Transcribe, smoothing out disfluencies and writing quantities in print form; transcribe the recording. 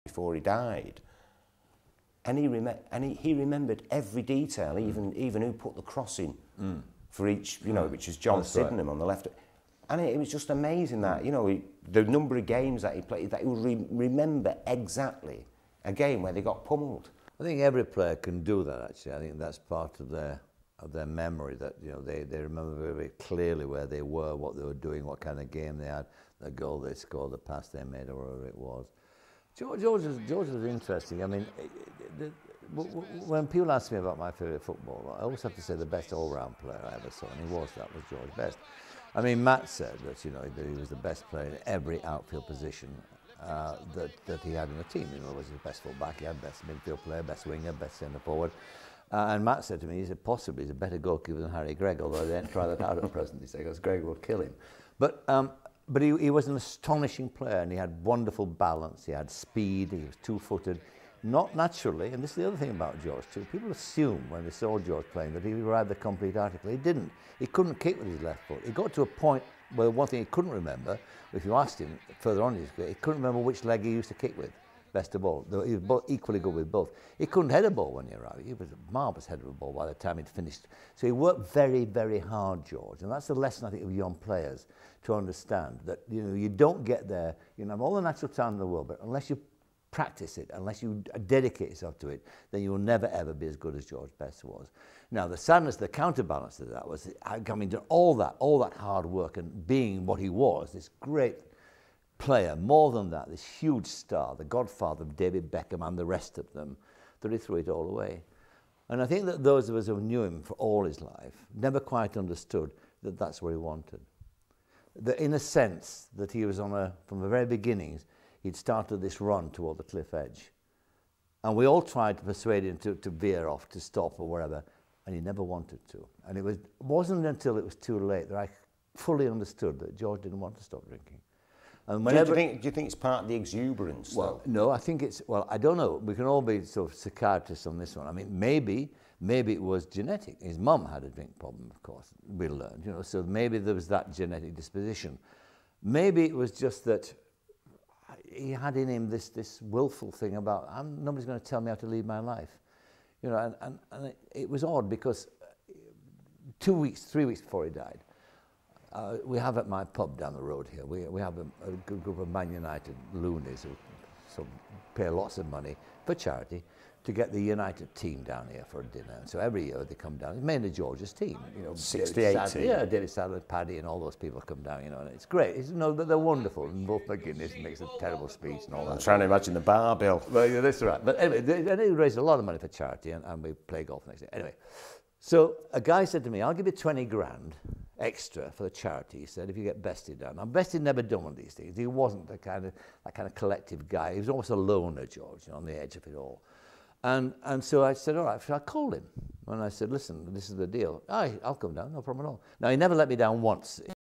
before he died, and he remembered every detail, even who put the cross in for each, you know, which is John Sydenham on the left. And it was just amazing that, you know, the number of games that he played, that he would remember exactly a game where they got pummeled. I think every player can do that, actually. I think that's part of their memory, that, you know, they remember very, very clearly where they were, what they were doing, what kind of game they had, the goal they scored, the pass they made, or whatever it was. George was interesting. I mean, when people ask me about my favourite footballer, I always have to say the best all-round player I ever saw, and that was George Best. I mean, Matt said that, you know, that he was the best player in every outfield position that he had in the team. You know, he was the best full-back, he had best midfield player, best winger, best centre-forward. And Matt said to me, he said, possibly he's a better goalkeeper than Harry Gregg, although they didn't try that out at present, he said, because Gregg will kill him. But he was an astonishing player, and he had wonderful balance, he had speed, he was two-footed. Not naturally, and this is the other thing about George too, people assume when they saw George playing that he would ride the complete article. He didn't. He couldn't kick with his left foot. He got to a point where one thing he couldn't remember, if you asked him further on in his career, he couldn't remember which leg he used to kick with, best of all. He was both equally good with both. He couldn't head a ball when he arrived. He was a marvellous header of a ball by the time he'd finished. So he worked very, very hard, George, and that's the lesson, I think, of young players, to understand that, you know, you don't get there, you know, have all the natural talent in the world, but unless you practice it, unless you dedicate yourself to it, then you will never ever be as good as George Best was. Now the sadness, the counterbalance to that was having done all that hard work and being what he was, this great player, more than that, this huge star, the godfather of David Beckham and the rest of them, that he threw it all away. And I think that those of us who knew him for all his life never quite understood that that's what he wanted. That in a sense that he was from the very beginnings, he'd started this run toward the cliff edge. And we all tried to persuade him to veer off, to stop or whatever, and he never wanted to. And it wasn't until it was too late that I fully understood that George didn't want to stop drinking. And do you think it's part of the exuberance? Well, no, I think it's, well, I don't know. We can all be sort of psychiatrists on this one. I mean, maybe it was genetic. His mum had a drink problem, of course, we learned, you know, so maybe there was that genetic disposition. Maybe it was just that he had in him this willful thing about, nobody's going to tell me how to lead my life. You know, and it was odd because 3 weeks before he died, we have at my pub down the road here, we have a good group of Man United loonies who pay lots of money for charity to get the United team down here for a dinner. And so every year they come down. It's mainly George's team, you know. 68 team. Yeah, David Sadler, Paddy, and all those people come down, you know, and it's great. It's, you know, they're wonderful. And Wolf McGuinness makes a terrible speech and all that. I'm trying to imagine the bar bill. Well, yeah, that's right. But anyway, they raised a lot of money for charity, and we play golf next day. Anyway, so a guy said to me, I'll give you 20 grand extra for the charity, he said, if you get Bestie down. Now, Bestie never done one of these things. He wasn't that kind of collective guy. He was almost a loner, George, you know, on the edge of it all. And so I said, all right, so I called him. And I said, listen, this is the deal. I'll come down, no problem at all. Now, he never let me down once.